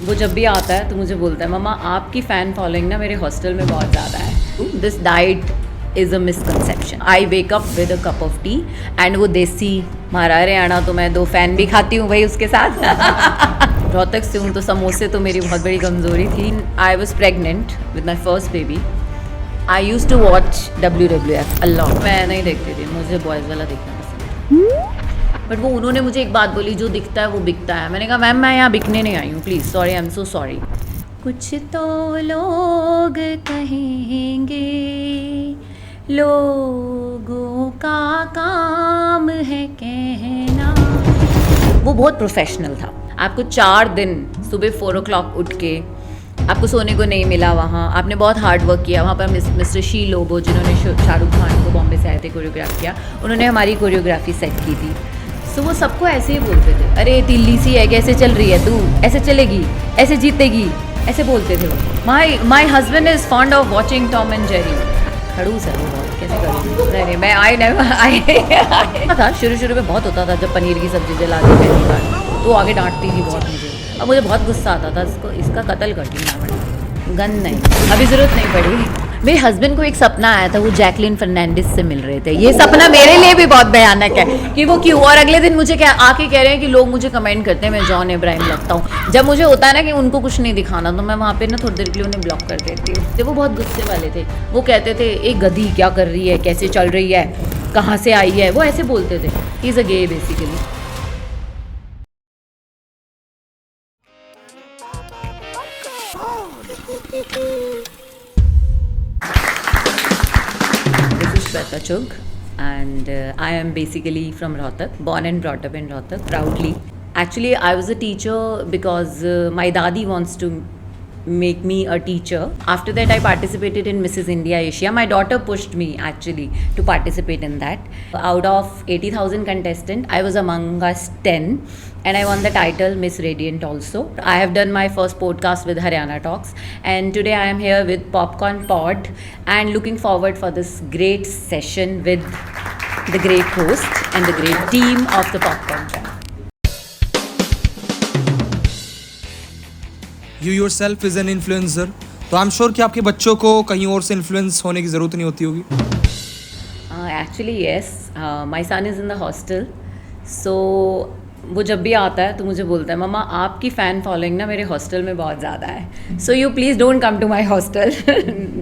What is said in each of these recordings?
वो जब भी आता है तो मुझे बोलता है, मम्मा आपकी फ़ैन फॉलोइंग ना मेरे हॉस्टल में बहुत ज़्यादा है. This diet is a misconception. I wake up with a cup of T and वो देसी महाराज हरियाणा तो मैं 2 फ़ैन भी खाती हूँ भाई उसके साथ. रोहतक से हूँ तो समोसे तो मेरी बहुत बड़ी कमज़ोरी थी. I was pregnant with my first baby. I use to watch WWF अल्लाह. मैं नहीं देखती थी, मुझे बॉयज़ वाला देखना पसंद है. बट वो उन्होंने मुझे एक बात बोली, जो दिखता है वो बिकता है. मैंने कहा मैम मैं यहाँ बिकने नहीं आई हूँ, please sorry, I am so sorry. कुछ तो लोग कहेंगे, लोगों का काम है कहना. वो बहुत प्रोफेशनल था. आपको 4 दिन सुबह 4 o'clock उठ के, आपको सोने को नहीं मिला वहाँ, आपने बहुत हार्ड वर्क किया. वहाँ पर मिस्टर शी लोबो जिन्होंने शाहरुख खान को बॉम्बे से आए थे कोरियोग्राफ किया, उन्होंने हमारी कोरियोग्राफी सेट की थी. सो वो सबको ऐसे ही बोलते थे, अरे तिल्ली सी है, कैसे चल रही है तू, ऐसे चलेगी, ऐसे जीतेगी, ऐसे बोलते थे वो. My husband is fond of watching Tom and Jerry. खड़ूस है वो बहुत, कैसे करूँगी. नहीं मैं आई नेवर आई था. शुरू में बहुत होता था जब पनीर की सब्जी जला दी पहली बार, तो आगे डांटती थी बहुत मुझे. अब मुझे बहुत गुस्सा आता था, इसका कत्ल कर दूँगा मैं. गन नहीं, अभी ज़रूरत नहीं पड़ी. मेरे हस्बैंड को एक सपना आया था, वो जैकलिन फर्नांडिस से मिल रहे थे. ये सपना मेरे लिए भी बहुत भयानक है कि वो क्यों. और अगले दिन मुझे क्या आके कह रहे हैं कि लोग मुझे कमेंट करते हैं मैं जॉन इब्राहिम लगता हूँ. जब मुझे होता है ना कि उनको कुछ नहीं दिखाना, तो मैं वहाँ पे ना थोड़ी देर के लिए उन्हें ब्लॉक कर देती हूँ. तो वो बहुत गुस्से वाले थे. वो कहते थे एक गधी क्या कर रही है, कैसे चल रही है, कहाँ से आई है, वो ऐसे बोलते थे. He is a gay basically. Shweta Chugh, and I am basically from Rohtak, born and brought up in Rohtak, proudly. Actually, I was a teacher because my dadi wants to make me a teacher. After that, I participated in Mrs. India Asia. My daughter pushed me actually to participate in that. Out of 80,000 contestants, I was among us 10. And I won the title Miss Radiant also. I have done my first podcast with Haryana Talks, and today I am here with Popcorn Pod and looking forward for this great session with the great host and the great team of the Popcorn Pod. You yourself is an influencer, तो I'm sure कि आपके बच्चों को कहीं और से influence होने की ज़रूरत नहीं होती होगी. Actually yes, my son is in the hostel, so वो जब भी आता है तो मुझे बोलता है, मम्मा आपकी फ़ैन फॉलोइंग ना मेरे हॉस्टल में बहुत ज़्यादा है. So you please don't come to my hostel,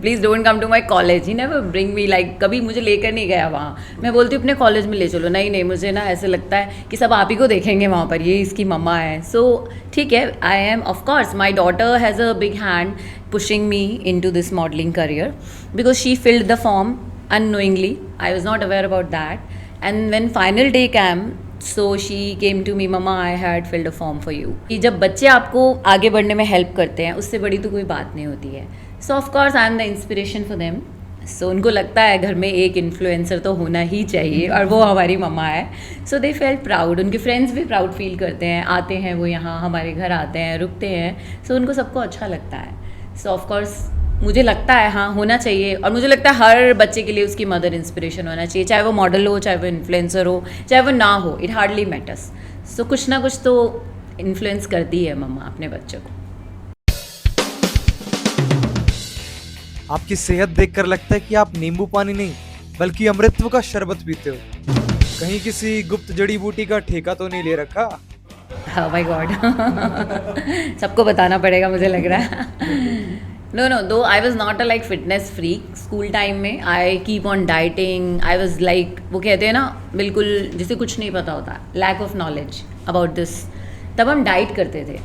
please don't come to my college. He never bring me, like कभी मुझे लेकर नहीं गया वहाँ. मैं बोलती हूँ अपने कॉलेज में ले चलो. नहीं मुझे ना ऐसे लगता है कि सब आप ही को देखेंगे वहाँ पर, ये इसकी मम्मा है. सो ठीक है, I am of course my daughter has a big hand pushing me into this modelling career because she filled the form unknowingly. I was not aware about that. And when final day came, so she came to me, Mama, I had filled a form for you. कि जब बच्चे आपको आगे बढ़ने में help करते हैं, उससे बड़ी तो कोई बात नहीं होती है. So of course I am the inspiration for them. So उनको लगता है घर में एक इन्फ्लुएंसर तो होना ही चाहिए, और वो हमारी मम्मा है. सो दे फेल्ट प्राउड. उनके फ्रेंड्स भी प्राउड फील करते हैं, आते हैं वो यहाँ हमारे घर आते हैं, रुकते हैं. सो उनको सबको अच्छा लगता है. सो ऑफ कोर्स मुझे लगता है हाँ होना चाहिए, और मुझे लगता है हर बच्चे के लिए उसकी मदर इंस्पिरेशन होना चाहिए, चाहे वो मॉडल हो, चाहे वो इन्फ्लुएंसर हो, चाहे वो ना हो, इट हार्डली मैटर्स. सो कुछ ना कुछ तो इन्फ्लुएंस करती है मम्मा अपने बच्चों को. आपकी सेहत देखकर लगता है कि आप नींबू पानी नहीं बल्कि अमृतत्व का शरबत पीते हो. कहीं किसी गुप्त जड़ी बूटी का ठेका तो नहीं ले रखा? हाँ माय गॉड, सबको बताना पड़ेगा मुझे लग रहा है. No, though I was not a like fitness freak. School time में I keep on dieting. I was like, वो कहते हैं ना बिल्कुल जिसे कुछ नहीं पता होता, lack of knowledge about this. तब हम डाइट करते थे.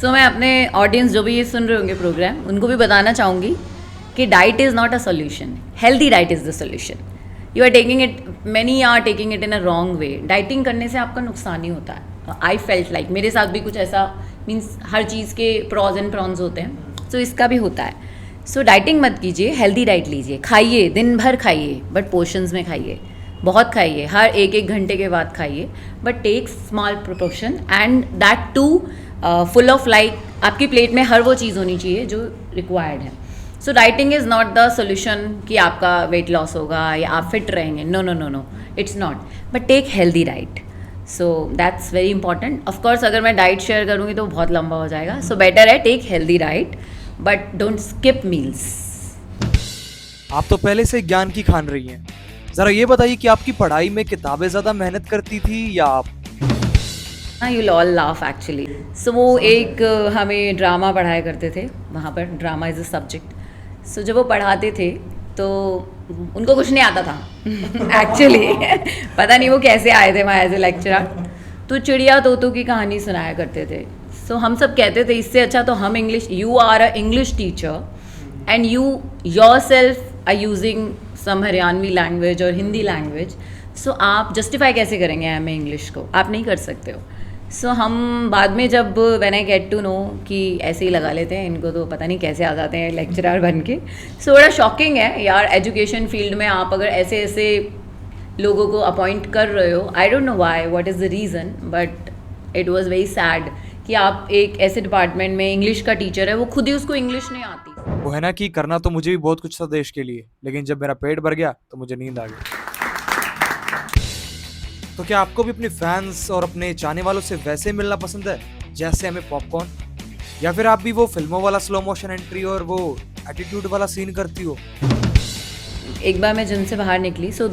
सो मैं अपने ऑडियंस जो भी ये सुन रहे होंगे प्रोग्राम, उनको भी बताना चाहूँगी कि diet is not a solution. Healthy diet is the solution. You are taking it, many are taking it in a wrong way. Dieting करने से आपका नुकसान ही होता है. आई फेल्ट लाइक मेरे साथ भी कुछ ऐसा, मीन्स हर चीज़ के प्रॉज एंड प्रॉन्स होते हैं. सो इसका भी होता है. सो डाइटिंग मत कीजिए, हेल्दी डाइट लीजिए. खाइए, दिन भर खाइए, बट पोर्शंस में खाइए. बहुत खाइए, हर एक घंटे के बाद खाइए, but take small proportion and that too full of like आपकी प्लेट में हर वो चीज़ होनी चाहिए जो रिक्वायर्ड है. So dieting is not the solution कि आपका वेट लॉस होगा या आप फिट रहेंगे. No, it's not. But take healthy diet. So that's very important. Of course अगर मैं डाइट शेयर करूँगी तो बहुत लंबा हो जाएगा. सो बेटर है take healthy diet but don't skip meals. आप तो पहले से ज्ञान की खान रही हैं. जरा ये बताइए कि आपकी पढ़ाई में किताबें ज्यादा मेहनत करती थी या आप? You'll all laugh actually. So वो एक हमें ड्रामा पढ़ाया करते थे वहाँ पर. Drama is a subject. So जब वो पढ़ाते थे तो उनको कुछ नहीं आता था एक्चुअली. पता नहीं वो कैसे आए थे वहाँ एज ए लेक्चरर. तो चिड़िया तोतों की कहानी सुनाया करते थे. सो हम सब कहते थे इससे अच्छा तो हम English, you are a English teacher and you yourself are using some Haryanvi language और हिंदी लैंग्वेज. सो आप जस्टिफाई कैसे करेंगे हमें इंग्लिश को? आप नहीं कर सकते हो. सो हम बाद में जब when I get to know कि ऐसे ही लगा लेते हैं इनको तो पता नहीं कैसे आ जाते हैं लेक्चरर बन के. सो बड़ा शॉकिंग है यार. एजुकेशन फील्ड में आप अगर ऐसे ऐसे लोगों को अपॉइंट कर रहे हो, I don't know why, what is the reason, but it was very sad कि आप एक ऐसे डिपार्टमेंट में इंग्लिश का टीचर है, वो खुद ही उसको इंग्लिश नहीं आती. वो है ना कि करना तो मुझे भी बहुत कुछ था देश के लिए, लेकिन जब मेरा पेट भर गया तो मुझे नींद आ गई. तो क्या आपको भी अपने फैंस और अपने चाहने वालों से वैसे मिलना पसंद है जैसे हमें पॉपकॉर्न? या फिर आप भी वो फिल्मों वाला स्लो मोशन एंट्री और वो एटीट्यूड वाला सीन करती हो? एक बार मैं जिम से बाहर निकली. So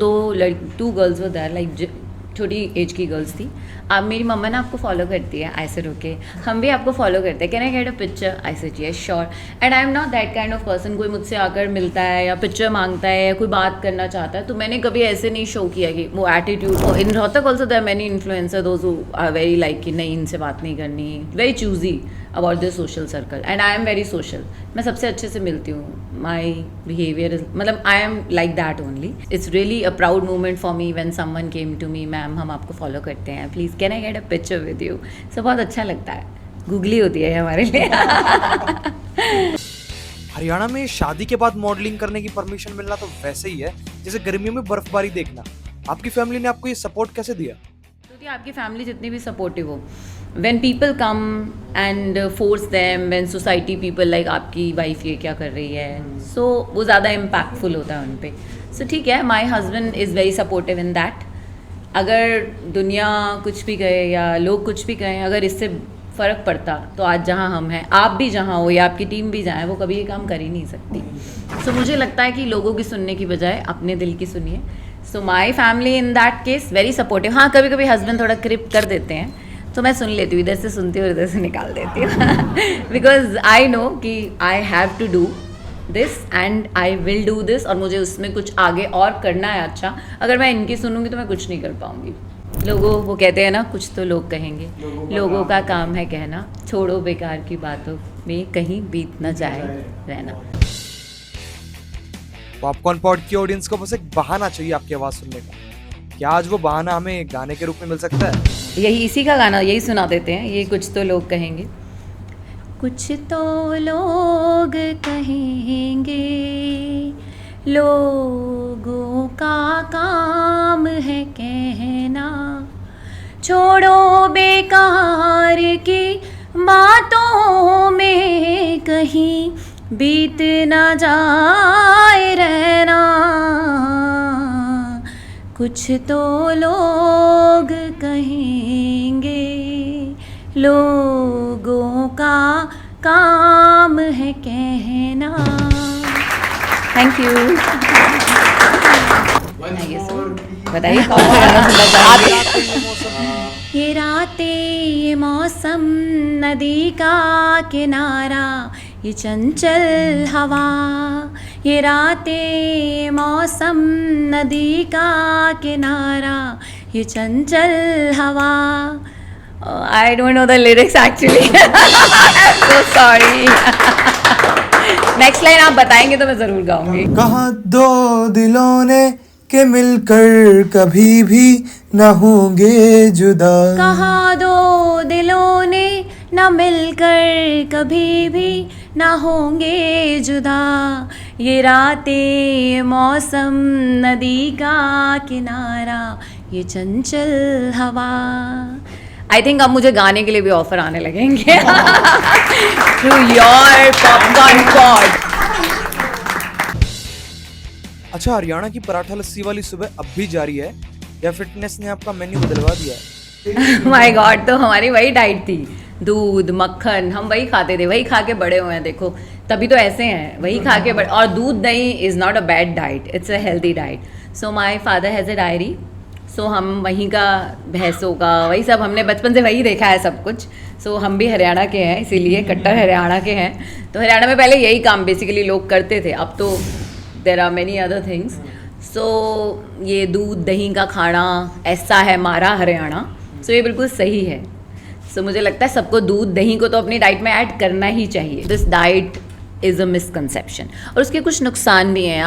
two girls were there, like छोटी एज की गर्ल्स थी. आप मेरी मम्मा ना आपको फॉलो करती है. I said okay. हम भी आपको फॉलो करते हैं. Can I get a picture? I said yes sure. And I am not that kind of person. कोई मुझसे आकर मिलता है या पिक्चर मांगता है या कोई बात करना चाहता है तो मैंने कभी ऐसे नहीं शो किया कि वो attitude. In Rohtak also there many influencer those who are very like कि नहीं इनसे बात नहीं करनी, very choosy about this social circle. And I am very social. मैं सबसे अच्छे से मिलती हूँ. माई बिहेवियर इज, मतलब I am like that only. It's really a proud moment for me when someone came to me, ma'am हम आपको follow करते हैं, please can I get a picture with you. So बहुत अच्छा लगता है. गूगली होती है हमारे लिए. हरियाणा में शादी के बाद मॉडलिंग करने की परमिशन मिलना तो वैसे ही है जैसे गर्मियों में बर्फबारी देखना. आपकी फैमिली ने आपको ये सपोर्ट कैसे दिया? क्योंकि आपकी फैमिली जितनी भी सपोर्टिव हो, when people come and force them, when society people like आपकी वाइफ ये क्या कर रही है, so वो ज़्यादा इम्पैक्टफुल होता है उन पे. सो ठीक है, my husband is very supportive in that. अगर दुनिया कुछ भी कहे या लोग कुछ भी कहें, अगर इससे फ़र्क पड़ता तो आज जहाँ हम हैं, आप भी जहाँ हो या आपकी टीम भी जहाँ है, वो कभी ये काम कर ही नहीं सकती. सो मुझे लगता है कि लोगों की सुनने की बजाय अपने दिल की सुनिए. So my family in that case very supportive. हाँ, कभी कभी हस्बैंड थोड़ा क्रिप कर देते हैं तो मैं सुन लेती हूँ, इधर से सुनती हूँ और इधर से निकाल देती हूँ. बिकॉज आई नो कि I have to do this and I will do this, और मुझे उसमें कुछ आगे और करना है. अच्छा, अगर मैं इनकी सुनूंगी तो मैं कुछ नहीं कर पाऊंगी. लोगों, वो कहते हैं ना, कुछ तो लोग कहेंगे, लोगों का काम है कहना, छोड़ो बेकार की बातों में कहीं बीत न जाए रहना. पॉपकॉर्न पॉड की ऑडियंस को बस एक बहाना चाहिए आपकी आवाज सुनने का. क्या आज वो बहाना हमें गाने के रूप में मिल सकता है? यही इसी का गाना यही सुना देते हैं. ये कुछ तो लोग कहेंगे. कुछ तो लोग कहेंगे, लोगों का काम है कहना, छोड़ो बेकार की बातों में कहीं बीत ना जाए रहना. कुछ तो लोग कहेंगे, लोगों का काम है कहना. Thank you. बताइए कौन सा गाना सुनना चाहेंगे? ये रातें ये मौसम, नदी का किनारा, ये चंचल हवा. ये रातें मौसम, नदी का किनारा, ये चंचल हवा. I don't know the lyrics actually. I'm so sorry. Next line आप बताएंगे तो मैं ज़रूर गाऊंगी. कहा दो दिलों ने के मिलकर कभी भी न होंगे जुदा. कहा दो दिलों ने न मिलकर कभी भी न होंगे जुदा. ये रातें मौसम, नदी का किनारा, ये चंचल हवा. आई थिंक अब मुझे गाने के लिए भी ऑफर आने लगेंगे थ्रू योर पॉपकॉर्न पॉड. अच्छा, हरियाणा की पराठा लस्सी वाली सुबह अब भी जारी है या फिटनेस ने आपका मेन्यू बदलवा दिया है? माय गॉड, तो हमारी वही डाइट थी, दूध मक्खन, हम वही खाते थे, वही खा के बड़े हुए हैं देखो, तभी तो ऐसे हैं, वही खा के बड़े। और दूध दही is not a bad diet, it's a healthy diet. So my father has a dairy, so हम वहीं का, भैंसों का, वही सब हमने बचपन से वही देखा है सब कुछ। सो हम भी हरियाणा के हैं, इसीलिए कट्टर हरियाणा के हैं। तो हरियाणा में पहले यही काम बेसिकली लोग करते थे, अब तो there are many other things. So ये दूध दही का खाना ऐसा है हमारा हरियाणा, सो ये बिल्कुल सही है। सो मुझे लगता है सबको दूध दही को तो अपनी डाइट में ऐड करना ही चाहिए। This diet is a misconception, और उसके कुछ नुकसान भी हैं।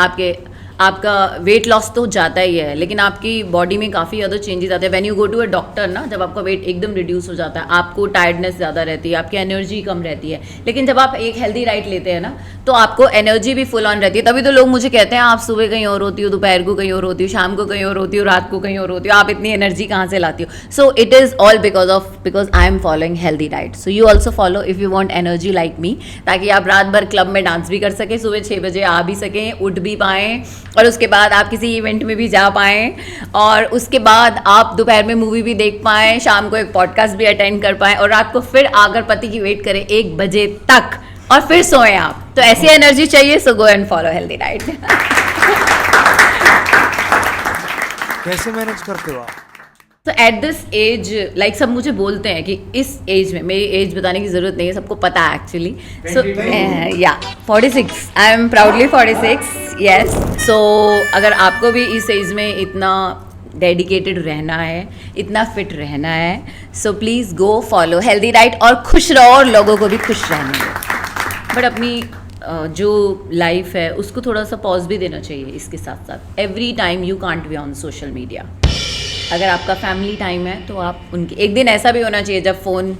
आपका वेट लॉस तो जाता ही है, लेकिन आपकी बॉडी में काफ़ी ज़्यादा चेंजेस आते हैं। When you go to a doctor ना, जब आपका वेट एकदम रिड्यूस हो जाता है, आपको टायर्डनेस ज़्यादा रहती है, आपकी एनर्जी कम रहती है। लेकिन जब आप एक हेल्दी डाइट लेते हैं ना, तो आपको एनर्जी भी फुल ऑन रहती है। तभी तो लोग मुझे कहते हैं आप सुबह कहीं और होती हो, दोपहर को कहीं और होती हो, शाम को कहीं और होती हो, रात को कहीं और होती हो, आप इतनी एनर्जी कहाँ से लाती हो? So it is all because I am following healthy diet. So you also follow if you want energy like me, ताकि आप रात भर क्लब में डांस भी कर सकें, सुबह 6 बजे आ भी सकें, उठ भी पाएँ, और उसके बाद आप किसी इवेंट में भी जा पाएँ, और उसके बाद आप दोपहर में मूवी भी देख पाएँ, शाम को एक पॉडकास्ट भी अटेंड कर पाएँ, और रात को फिर आकर पति की वेट करें 1 बजे तक, और फिर सोएं आप। तो ऐसी एनर्जी चाहिए, so go and follow healthy diet. कैसे मैनेज करते हो आप? तो एट दिस एज, लाइक सब मुझे बोलते हैं कि इस एज में, मेरी एज बताने की ज़रूरत नहीं है, सबको पता है एक्चुअली। सो या 46, आई एम प्राउडली 46, यस। सो अगर आपको भी इस एज में इतना डेडिकेटेड रहना है, इतना फिट रहना है, so please go follow healthy diet, और खुश रहो और लोगों को भी खुश रहने दो। बट अपनी जो लाइफ है उसको थोड़ा सा पॉज भी देना चाहिए इसके साथ साथ। Every time you can't be on social media. अगर आपका फैमिली टाइम है तो आप उनके, एक दिन ऐसा भी होना चाहिए जब फ़ोन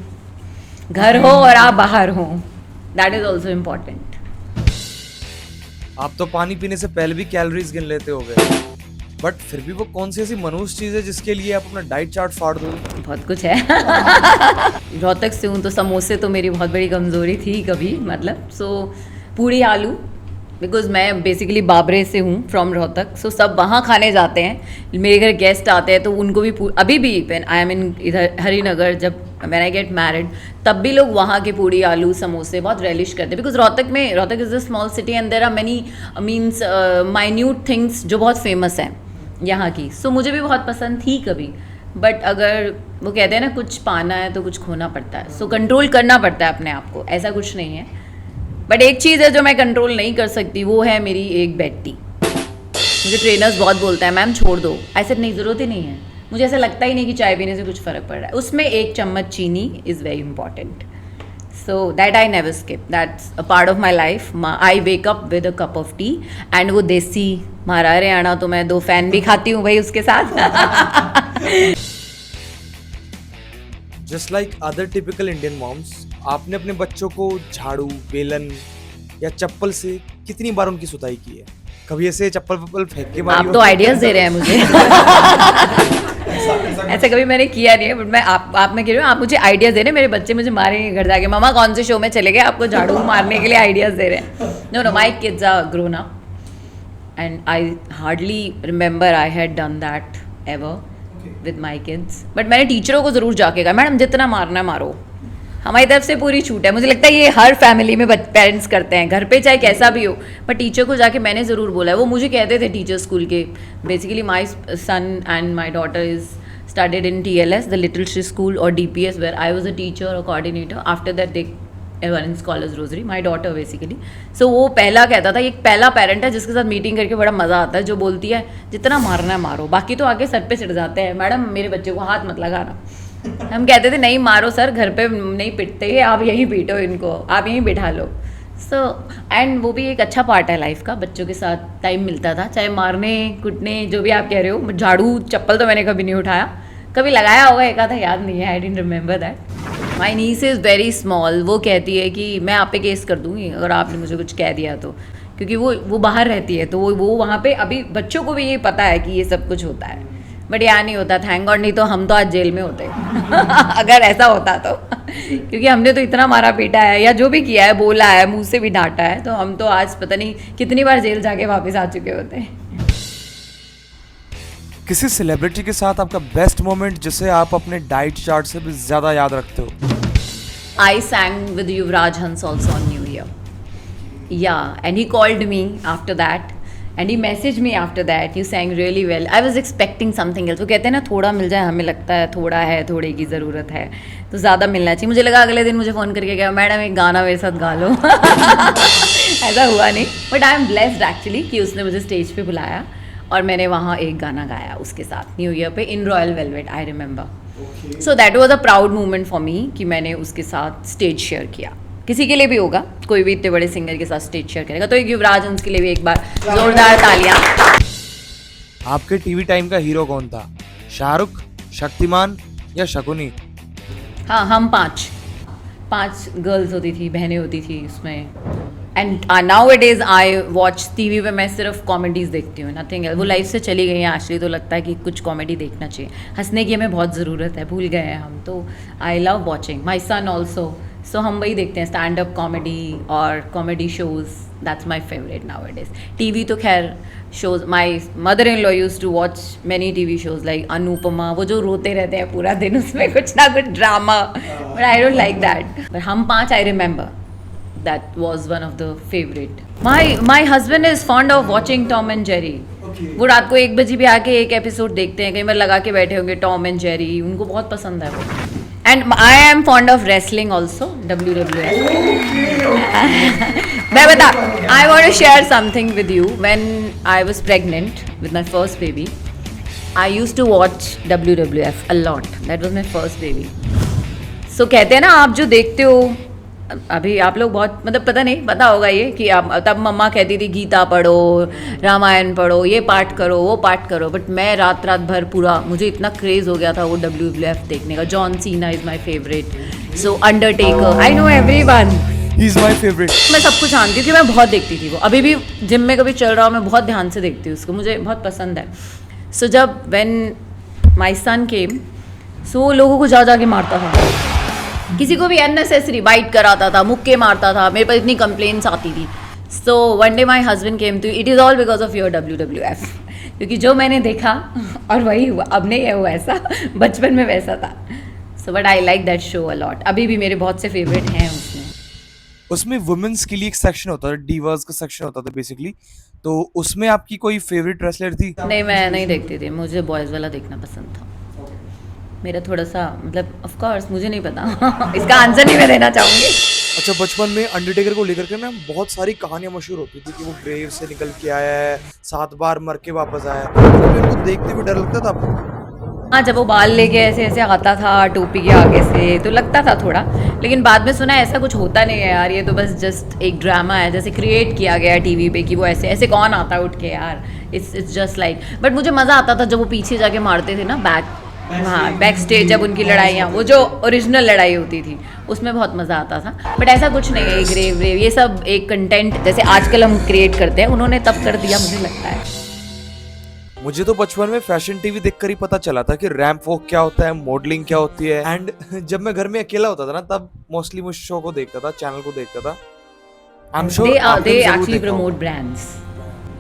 घर हो और आप बाहर हो, दैट इज़ ऑल्सो इम्पॉर्टेंट। आप तो पानी पीने से पहले भी कैलोरीज गिन लेते होगे, बट फिर भी वो कौन सी ऐसी मनुष्य चीज़ है जिसके लिए आप अपना डाइट चार्ट फाड़ दो? बहुत कुछ है। रोहतक से हूँ तो समोसे तो मेरी बहुत बड़ी कमज़ोरी थी कभी, मतलब सो पूड़ी आलू, बिकॉज मैं बेसिकली बाबरे से हूँ, फ्रॉम रोहतक। सो सब वहाँ खाने जाते हैं, मेरे घर गेस्ट आते हैं तो उनको भी अभी भी व्हेन आई एम इन इधर हरिनगर, जब व्हेन आई गेट मैरिड, तब भी लोग वहाँ के पूड़ी आलू समोसे बहुत रेलिश करते हैं। Because Rohtak is a small city and there are many means minute things जो बहुत फेमस हैं यहाँ की। सो मुझे भी बहुत पसंद थी कभी, बट अगर वो कहते हैं ना कुछ पाना है तो कुछ खोना पड़ता है, सो कंट्रोल करना पड़ता है अपने आप को, ऐसा कुछ नहीं है। बट एक चीज़ है जो मैं कंट्रोल नहीं कर सकती, वो है मेरी एक बेड टी। मुझे ट्रेनर्स बहुत बोलता है मैम छोड़ दो, ऐसे नहीं, ज़रूरत ही नहीं है, मुझे ऐसा लगता ही नहीं कि चाय पीने से कुछ फ़र्क पड़ रहा है। उसमें 1 चम्मच चीनी is very important, so that I never skip, that's a part of my life. I wake up with a cup of T, and वो देसी हमारा हरियाणा तो मैं 2 फैन भी खाती हूँ भाई उसके साथ। Just like other typical Indian moms, आपने अपने बच्चों को झाड़ू, बेलन या चप्पल से कितनी बार उनकी सुताई की है? कभी ऐसे चप्पल फेंक के मारी आप हो? तो आइडियाज़ दे रहे हैं मुझे। ऐसा कभी मैंने किया नहीं है, बट मैं आप में कह रही हूँ, आप मुझे आइडियाज़ दे रहे हैं। मेरे बच्चे मुझे मारेंगे घर जाके, मामा कौन से शो में चले गए, आपको झाड़ू मारने के लिए आइडियाज़ दे रहे हैं। No my kids are grown up and I hardly remember I had done that ever with my kids. But मैंने टीचरों को ज़रूर जाके कहा मैडम जितना मारना है मारो, हमारी तरफ से पूरी छूट है। मुझे लगता है ये हर फैमिली में पेरेंट्स करते हैं, घर पे चाहे कैसा भी हो, पर टीचर को जाके मैंने ज़रूर बोला है। वो मुझे कहते थे टीचर स्कूल के, basically my son and my daughter is studied in TLS, the Little Shri School, और DPS where I was a teacher और coordinator. After that they won in Scholars Rosary, my daughter basically. So वो पहला कहता था, एक पहला parent है जिसके साथ मीटिंग करके बड़ा मज़ा आता है, जो बोलती है जितना मारना है मारो, बाकी तो आगे सर पे चढ़ जाते हैं, मैडम मेरे बच्चे को हाथ मत लगाना। हम कहते थे नहीं मारो सर, घर पे नहीं पिटते, आप यहीं पीटो इनको, आप यहीं बिठा लो। सो एंड वो भी एक अच्छा पार्ट है लाइफ का, बच्चों के साथ टाइम मिलता था, चाहे मारने कुटने जो भी आप कह रहे हो। झाड़ू चप्पल तो मैंने कभी नहीं उठाया, कभी लगाया होगा एक आधा, याद नहीं है, I didn't remember that. My niece is very small, वो कहती है कि मैं आप पे केस कर दूँगी अगर आपने मुझे कुछ कह दिया तो, क्योंकि वो बाहर रहती है, तो वो वहाँ पे अभी बच्चों को भी ये पता है कि ये सब कुछ होता है, बट यहाँ नहीं होता, थैंक गॉड, नहीं तो हम तो आज जेल में होते। अगर ऐसा होता तो, क्योंकि हमने तो इतना मारा पीटा है, या जो भी किया है, बोला है, मुंह से भी डांटा है, तो हम तो आज पता नहीं कितनी बार जेल जाके वापस आ चुके होते हैं। किसी सेलिब्रिटी के साथ आपका बेस्ट मोमेंट जिसे आप अपने डाइट चार्ट से भी ज्यादा याद रखते हो? I sang with Yuvraj Hans also on New Year. Yeah, and he called me after that and he messaged me after that. You sang really well. I was expecting something else. वो कहते हैं ना थोड़ा मिल जाए, हमें लगता है थोड़ा है, थोड़े की ज़रूरत है, तो ज़्यादा मिलना चाहिए. मुझे लगा अगले दिन मुझे फ़ोन करके कहा मैडम एक गाना मेरे साथ गा लो. ऐसा हुआ नहीं, but I am blessed actually कि उसने मुझे स्टेज पे बुलाया और मैंने वहाँ एक गाना गाया उसके साथ न्यू ईयर पे in Royal Velvet. I remember. So that was a proud moment for me कि मैंने उसके साथ स्टेज शेयर किया. किसी के लिए भी होगा, कोई भी इतने बड़े सिंगर के साथ स्टेज शेयर करेगा, तो एक युवराज हंस के लिए भी एक बार जोरदार तालियां. आपके टीवी टाइम का हीरो कौन था? शाहरुख, शक्तिमान या शकुनी? हाँ, हम पांच गर्ल्स होती थी, बहनें होती थी उसमें. And now it is I watch TV पे मैं सिर्फ कॉमेडीज़ देखती हूँ, नथिंग एल्स. वो लाइफ से चली गई हैं एक्चुअली, तो लगता है कि कुछ कॉमेडी देखना चाहिए. हंसने की हमें बहुत ज़रूरत है, भूल गए हैं हम. तो I love watching my son also. So हम वही देखते हैं, स्टैंड अप कॉमेडी और comedy shows. That's my favourite now it is. टी तो खैर shows, my mother in law used to watch many TV shows like Anupama, वो जो रोते रहते हैं पूरा दिन, उसमें कुछ ना कुछ drama, but I don't like that. But हम पाँच I remember that was one of the favorite. My husband is fond of watching Tom and Jerry. वो रात को 1 बजे भी आके एक एपिसोड देखते हैं, कई बार लगा के बैठे होंगे टॉम एंड जेरी, उनको बहुत पसंद है वो. And I am fond of wrestling also, WWF. मैं बता, I want to share something with you. When I was pregnant with my first baby, I used to watch WWF a lot. That was my first baby. So कहते हैं ना, आप जो देखते हो अभी, आप लोग बहुत मतलब पता नहीं, पता होगा ये कि आप तब मम्मा कहती थी गीता पढ़ो, रामायण पढ़ो, ये पाठ करो, वो पाठ करो. बट मैं रात भर पूरा, मुझे इतना क्रेज़ हो गया था वो WWF देखने का. John Cena is my favourite. So Undertaker, I know everyone, he is my favourite. मैं सब कुछ जानती थी, मैं बहुत देखती थी वो. अभी भी जिम में कभी चल रहा हूँ, मैं बहुत ध्यान से देखती हूँ उसको, मुझे बहुत पसंद है. सो जब व्हेन माई सन केम, सो लोगों को जा के मारता था, किसी को भी अननेसेसरी बाइट कराता था, मुक्के मारता था. मेरे पास इतनी कंप्लेंट्स आती थी. So one day my husband came to, it is all because of your WWF. क्योंकि जो मैंने देखा और वही हुआ. अब नहीं है वो ऐसा, बचपन में वैसा था. So but I like that show a lot. अभी भी मेरे बहुत से फेवरेट हैं उसमें. उसमें वुमेन्स के लिए एक सेक्शन होता था, डिवर्स का सेक्शन होता था बेसिकली. तो उसमें आपकी कोई फेवरेट रेसलर थी? नहीं, मैं नहीं देखती थी, मुझे बॉयज़ वाला देखना पसंद था. मेरा थोड़ा सा मतलब, ऑफ कोर्स मुझे नहीं पता. इसका आंसर नहीं मैं देना चाहूँगी. अच्छा, बचपन में अंडरटेकर को लेकर के ना बहुत सारी कहानियां मशहूर होती थी कि वो ग्रेव से निकल के आया है, 7 बार मर के वापस आया. तो मेरे को देखते हुए डर लगता था आपको? हाँ, जब वो बाल लेके ऐसे ऐसे आता था टोपी के आगे से, तो लगता था थोड़ा. लेकिन बाद में सुना ऐसा कुछ होता नहीं है यार, ये तो बस जस्ट एक ड्रामा है, जैसे क्रिएट किया गया टीवी पे कि वो ऐसे ऐसे कौन आता उठ के यार. It's just like. बट मुझे मज़ा आता था जब वो पीछे जाके मारते थे ना, हाँ, बैक स्टेज, जब उनकी लड़ाइयाँ, वो जो ओरिजिनल लड़ाई होती थी, उसमें बहुत मज़ा आता था. बट ऐसा कुछ नहीं है, ग्रेव ये सब एक कंटेंट जैसे आजकल हम क्रिएट करते हैं, उन्होंने तब कर दिया, मुझे लगता है. मुझे तो बचपन में फैशन टीवी देखकर ही पता चला था कि रैंप वॉक क्या होता है, मॉडलिंग क्या होती है. एंड जब मैं घर में अकेला होता था ना, तब मोस्टली मैं शो को देखता था, चैनल को देखता था. I am sure they actually promote brands,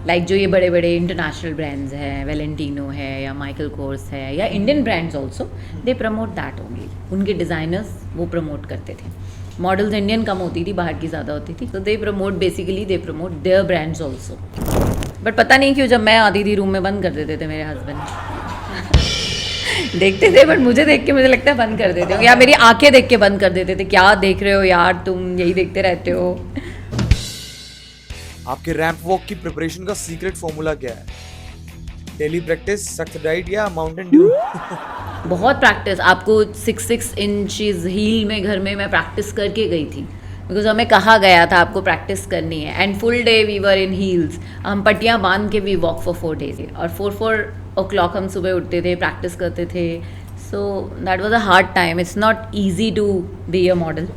like जो ये बड़े बड़े इंटरनेशनल ब्रांड्स हैं, वेलेंटिनो है या माइकल कोर्स है या Indian brands also, they promote that only. उनके डिज़ाइनर्स वो प्रमोट करते थे. मॉडल्स इंडियन कम होती थी, बाहर की ज़्यादा होती थी. तो they promote basically, they promote their brands also. But पता नहीं क्यों जब मैं आती थी रूम में बंद कर देते थे मेरे हस्बैंड. देखते थे बट मुझे देख के मुझे लगता है बंद कर देते हो, या मेरी आंखें देख के बंद कर देते थे. क्या देख रहे हो यार तुम, यही देखते रहते हो. आपके रैंप वॉक की प्रिपरेशन का सीक्रेट फॉर्मूला क्या है? डेली प्रैक्टिस, सख्त डाइट या माउंटेन ड्यू? बहुत प्रैक्टिस. आपको 6 इंचेस हील में घर में मैं प्रैक्टिस करके गई थी, बिकॉज हमें कहा गया था आपको प्रैक्टिस करनी है. And full day we were in heels. हम पट्टियाँ बांध के वी वॉक फॉर 4 days. और 4 o'clock हम सुबह उठते थे, प्रैक्टिस करते थे. So that was a hard time. It's not easy to be a model.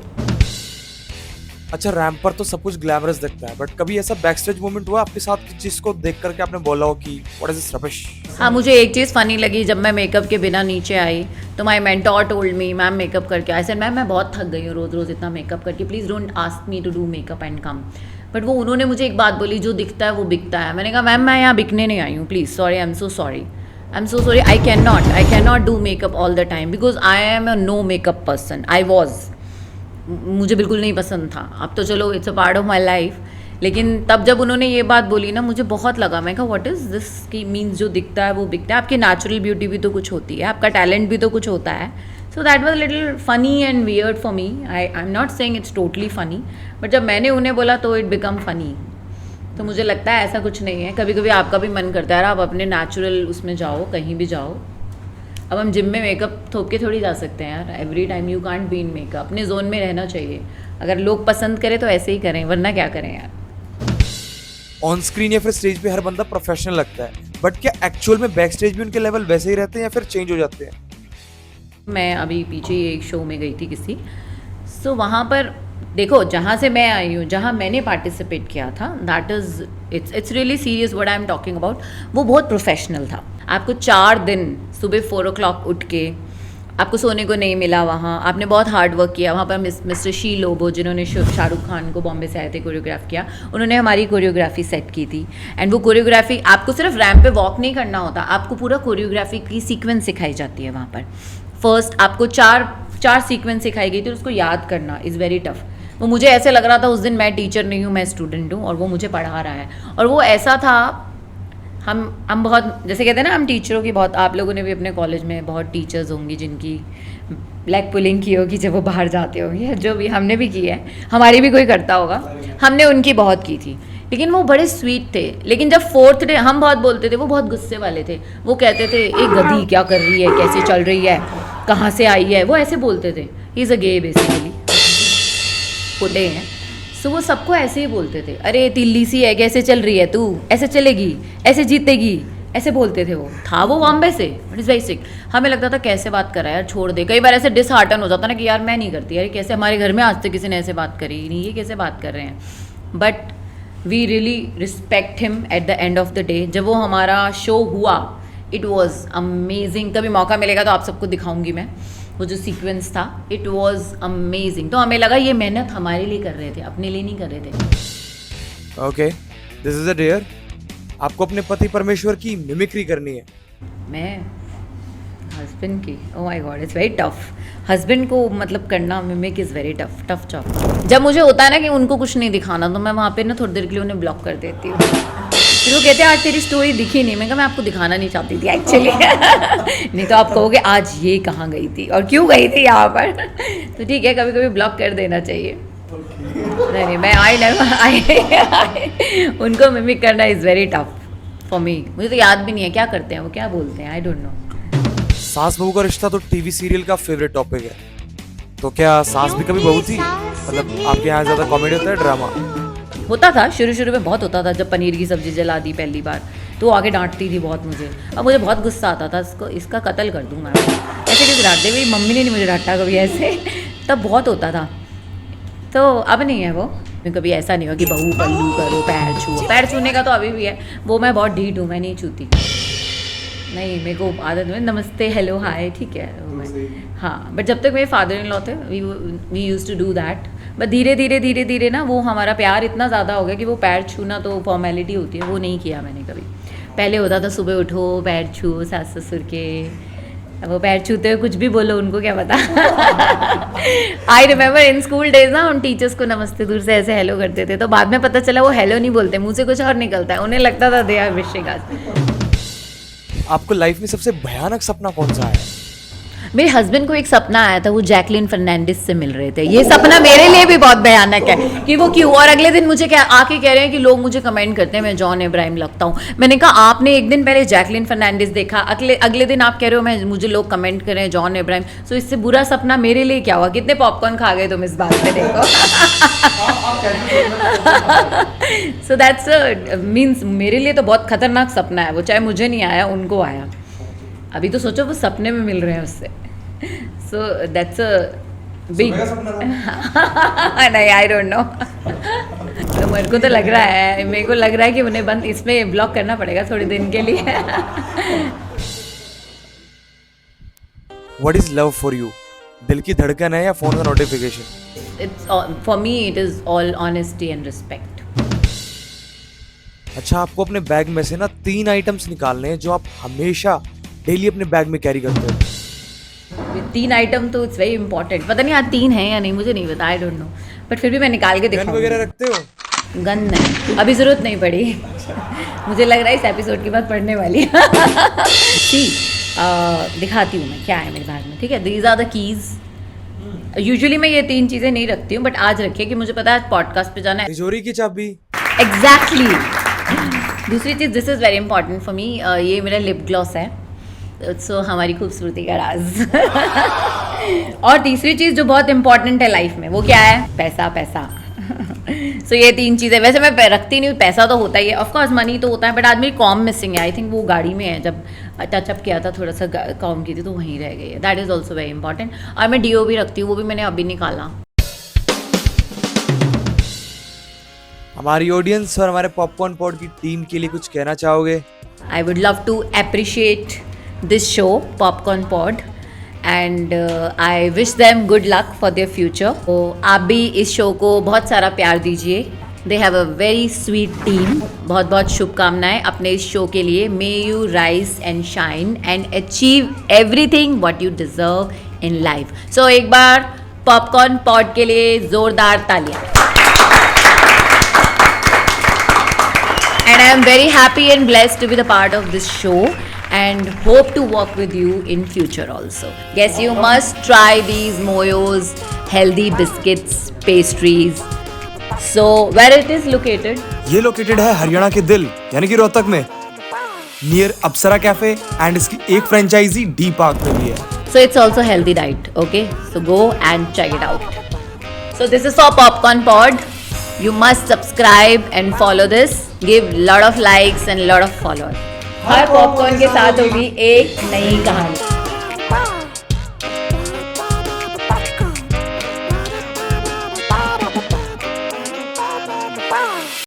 अच्छा, रैंप पर तो सब कुछ ग्लैमरस दिखता है, बट कभी ऐसा बैक स्टेज मोमेंट हुआ आपके साथ जिसको देख करके आपने बोला हो कि व्हाट इज दिस रबिश? हाँ, मुझे एक चीज़ फ़नी लगी. जब मैं मेकअप के बिना नीचे आई तो my mentor told me, ma'am makeup करके. आई सेड मैम मैं बहुत थक गई हूँ रोज़ इतना मेकअप करके, please don't ask me to do makeup and come. But वो उन्होंने मुझे एक बात बोली, जो दिखता है वो बिकता है. मैंने कहा मैम मैं यहाँ बिकने नहीं आई हूँ, please, sorry, I am so sorry. I'm so sorry. I cannot do makeup all the time because I am a no makeup person. I was. मुझे बिल्कुल नहीं पसंद था. अब तो चलो it's a part of my life. लेकिन तब जब उन्होंने ये बात बोली ना, मुझे बहुत लगा. मैं कहा व्हाट इज़ दिस की मीन्स जो दिखता है वो दिखता है. आपकी नेचुरल ब्यूटी भी तो कुछ होती है, आपका टैलेंट भी तो कुछ होता है. सो that was little funny and weird for me. I am not saying it's totally funny, but जब मैंने उन्हें बोला तो इट बिकम फनी. तो मुझे लगता है ऐसा कुछ नहीं है. कभी कभी आपका भी मन करता है आप अपने नेचुरल उसमें जाओ, कहीं भी जाओ. अब हम जिम में मेकअप थोप के थोड़ी जा सकते हैं यार. Every time you can't be in makeup. अपने जोन में रहना चाहिए. अगर लोग पसंद करें तो ऐसे ही करें, वरना क्या करें यार. ऑन स्क्रीन या फिर स्टेज पे हर बंदा प्रोफेशनल लगता है, बट क्या एक्चुअल में बैक स्टेज भी उनके लेवल वैसे ही रहते हैं या फिर चेंज हो जाते हैं? मैं अभी पीछे एक शो में गई थी किसी. सो वहाँ पर देखो, जहाँ से मैं आई हूँ, जहाँ मैंने पार्टिसिपेट किया था, that is it's really serious what I am talking about. वो बहुत प्रोफेशनल था. आपको 4 दिन सुबह 4 o'clock उठ के, आपको सोने को नहीं मिला वहाँ. आपने बहुत हार्ड वर्क किया. वहाँ पर मिस्टर शी लोबो, जिन्होंने शाहरुख खान को बॉम्बे से आए थे कोरियोग्राफ किया, उन्होंने हमारी कोरियोग्राफी सेट की थी. एंड वो कोरियोग्राफी, आपको सिर्फ रैम्प पे वॉक नहीं करना होता, आपको पूरा कोरियोग्राफी की सीक्वेंस सिखाई जाती है वहाँ पर. फर्स्ट आपको चार सीक्वेंस सिखाई गई थी, उसको याद करना इज़ वेरी टफ. वो मुझे ऐसे लग रहा था उस दिन मैं टीचर नहीं हूँ, मैं स्टूडेंट हूँ और वो मुझे पढ़ा रहा है. और वो ऐसा था, हम बहुत, जैसे कहते हैं ना, हम टीचरों की बहुत, आप लोगों ने भी अपने कॉलेज में बहुत टीचर्स होंगी जिनकी लेग पुलिंग की होगी जब वो बाहर जाते होंगे, जो भी हमने भी की है, हमारी भी कोई करता होगा, हमने उनकी बहुत की थी. लेकिन वो बड़े स्वीट थे. लेकिन जब 4th डे हम बहुत बोलते थे, वो बहुत गुस्से वाले थे. वो कहते थे एक गधी क्या कर रही है, कैसे चल रही है, कहाँ से आई है, वो ऐसे बोलते थे. He is a gay basically, पुटे हैं. सो वो सबको ऐसे ही बोलते थे, अरे तिल्ली सी है, कैसे चल रही है तू, ऐसे चलेगी, ऐसे जीतेगी, ऐसे बोलते थे. वो बॉम्बे से, बट इज़ वेरी सिक. हमें लगता था कैसे बात कर रहा है यार, छोड़ दे. कई बार ऐसे डिसहार्टन हो जाता ना कि यार मैं नहीं करती, यार कैसे, हमारे घर में आज तक किसी ने ऐसे बात करी नहीं, ये कैसे बात कर रहे हैं. But we really respect him at the end of the day. जब वो हमारा शो हुआ, इट वॉज अमेजिंग. कभी मौका मिलेगा तो आप सबको दिखाऊंगी मैं वो जो सीक्वेंस था. It was amazing. तो हमें लगा ये मेहनत हमारे लिए कर रहे थे, अपने लिए नहीं कर रहे थे. Okay, this is a dare. आपको अपने पति परमेश्वर की मिमिक्री करनी है. मैं हस्बैंड की, oh my God, it's very tough. Husband को मतलब करना mimic is very tough job. जब मुझे होता है ना कि उनको कुछ नहीं दिखाना, तो मैं वहाँ पे ना थोड़ी देर के लिए उन्हें ब्लॉक कर देती हूँ. फिर वो कहते हैं आज तेरी स्टोरी दिखी नहीं. मैं कहा मैं आपको दिखाना नहीं चाहती थी एक्चुअली. नहीं तो आप कहोगे आज ये कहाँ गई थी और क्यों गई थी यहाँ पर. तो ठीक है, कभी कभी ब्लॉक कर देना चाहिए. नहीं, मैं उनको मिमिक करना is very tough for me. मुझे तो याद भी नहीं है क्या करते हैं वो, क्या बोलते हैं, आई डोंट नो. सास बहू का रिश्ता तो टीवी सीरियल का फेवरेट टॉपिक है. तो क्या सास भी कभी बहू थी? मतलब आपके यहाँ ज्यादा कॉमेडी होता है, ड्रामा होता था? शुरू में बहुत होता था. जब पनीर की सब्जी जला दी पहली बार तो वो आगे डांटती थी बहुत मुझे. अब मुझे बहुत गुस्सा आता था, इसका कत्ल कर दूँ मैं. ऐसे कैसे डांटते, मेरी मम्मी ने नहीं मुझे डांटा कभी ऐसे. तब बहुत होता था. तो अब नहीं है वो. कभी ऐसा नहीं हुआ कि बहू पल्लू करो, पैर छुओ. पैर छूने का तो अभी भी है, वो मैं बहुत ढीठ हूँ, मैं नहीं छूती. नहीं, मेरे को आदत में नमस्ते, हेलो, हाय, ठीक है वो मैं, हाँ. बट जब तक मेरे फादर इन लॉ थे, we use to do that. But धीरे धीरे ना वो हमारा प्यार इतना ज़्यादा हो गया कि वो पैर छूना तो फॉर्मेलिटी होती है, वो नहीं किया मैंने कभी. पहले होता था सुबह उठो पैर छूओ सास ससुर के. अब वो पैर छूते हुए कुछ भी बोलो, उनको क्या पता. I remember in school days ना, हम टीचर्स को नमस्ते दूर से ऐसे हेलो करते थे. तो बाद में पता चला वो हेलो नहीं बोलते, मुँह से कुछ और निकलता है. उन्हें लगता था दे आर विशिंग अस. आपको लाइफ में सबसे भयानक सपना कौन सा है? मेरे हस्बैंड को एक सपना आया था, वो जैकलिन फर्नांडिस से मिल रहे थे. ये सपना मेरे लिए भी बहुत भयानक है कि वो क्यों. और अगले दिन मुझे क्या आके कह रहे हैं कि लोग मुझे कमेंट करते हैं मैं जॉन इब्राहिम लगता हूँ. मैंने कहा आपने एक दिन पहले जैकलिन फर्नांडिस देखा, अगले दिन आप कह रहे हो मुझे लोग कमेंट कर रहे हैं जॉन इब्राहिम. सो इससे बुरा सपना मेरे लिए क्या हुआ. कितने पॉपकॉर्न खा गए तुम इस बात पे, देखो. सो दैट्स मीन्स मेरे लिए तो बहुत खतरनाक सपना है वो. चाहे मुझे नहीं आया, उनको आया. अभी तो सोचो वो सपने में मिल रहे हैं उससे. सो दैट्स अ बिग, नहीं, आई डोंट नो. तो मेरे को तो लग रहा है कि उन्हें बंद इसमें ब्लॉक करना पड़ेगा थोड़े दिन के लिए. What is love for you? दिल की धड़कन है या फोन का notification? It's for me it is all honesty and respect. अच्छा, आपको अपने बैग में से ना 3 आइटम्स निकालने हैं जो आप हमेशा डेली अपने बैग में कैरी करते हो? 3 आइटम तो इट्स वेरी इंपॉर्टेंट. पता नहीं आज 3 है या नहीं, मुझे नहीं पता, आई डोंट नो, बट फिर भी मैं निकाल के गन दिखाऊंगी. वगैरह रखते हो? गन नहीं, अभी ज़रूरत नहीं पड़ी. मुझे लग रहा है इस एपिसोड के बाद पढ़ने वाली. सी दिखाती हूँ मैं क्या है मेरे बैग में. ठीक है, these are the keys. Usually मैं ये 3 चीज़ें नहीं रखती हूँ, बट आज रखी है कि मुझे पता है आज पॉडकास्ट पे जाना है. तिजोरी की चाबी? एग्जैक्टली. दूसरी चीज़, this is very important for me, ये मेरा लिप ग्लॉस है. सो हमारी खूबसूरती का राज. और तीसरी चीज़ जो बहुत इंपॉर्टेंट है लाइफ में, वो क्या है? पैसा. पैसा. सो ये 3 चीज़ें. वैसे मैं रखती नहीं हूँ, पैसा तो होता ही है, ऑफ कोर्स मनी तो होता है, बट आज मेरी कॉम मिसिंग है. आई थिंक वो गाड़ी में है, जब टचअप किया था थोड़ा सा कॉम की थी तो वहीं रह गई है. That is also very important. और मैं डीओ भी रखती हूँ, वो भी मैंने अभी निकाला. हमारी ऑडियंस और हमारे पॉपकॉर्न पॉड की टीम के लिए कुछ कहना चाहोगे? I would love to appreciate this show, Popcorn Pod, and I wish them good luck for their future. तो आप भी इस शो को बहुत सारा प्यार दीजिए. They have a very sweet team. बहुत बहुत शुभकामनाएं अपने इस शो के लिए. May you rise and shine and achieve everything what you deserve in life. So एक बार पॉपकॉर्न पॉड के लिए जोरदार तालियां. And I am very happy and blessed to be the part of this show and hope to work with you in future also. Guess you must try these Moyo's healthy biscuits, pastries. So where it is located? ये located है हरियाणा के दिल यानी कि रोहतक में, near Apsara cafe, and इसकी एक franchise D park में भी है. So it's also healthy diet, okay? So go and check it out. So this is for Popcorn Pod. You must subscribe and follow this. Give lot of likes and lot of followers. Her popcorn के साथ होगी एक नई कहानी.